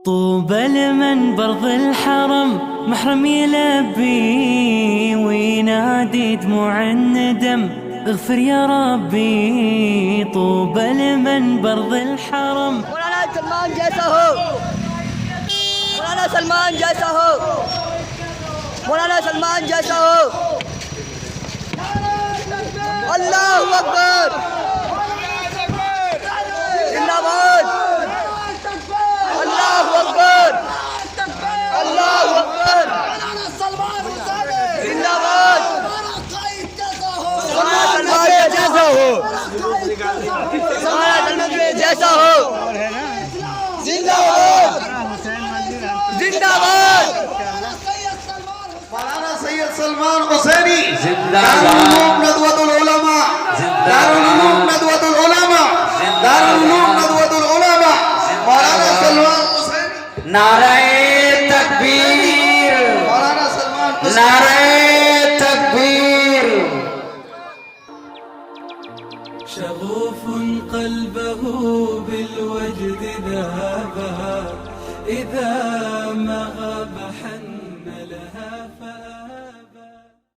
طوبى لمن برض الحرم محرم يلبي وينادي دموع الندم اغفر يا ربي. طوبى لمن برض الحرم. مولانا سلمان جیسا ہو، مولانا سلمان جیسا ہو، مولانا سلمان جیسا ہو. اللہ اکبر، زندہ باد، اللہ اکبر، اللہ اکبر، زندہ باد. مولانا سلمان جیسا ہو، مولانا سلمان جیسا ہو. زندہ باد، زندہ باد. مولانا سید سلمان حسینی دارالعلوم ندوۃ العلماء، دارالعلوم ندوۃ العلماء، دارالعلوم ندوۃ العلماء. مولانا سلمان حسینی. نعرہ تکبیر، مولانا سلمان حسینی. نعرہ تکبیر. شغوف قلبه بالوجد ذهبا إذا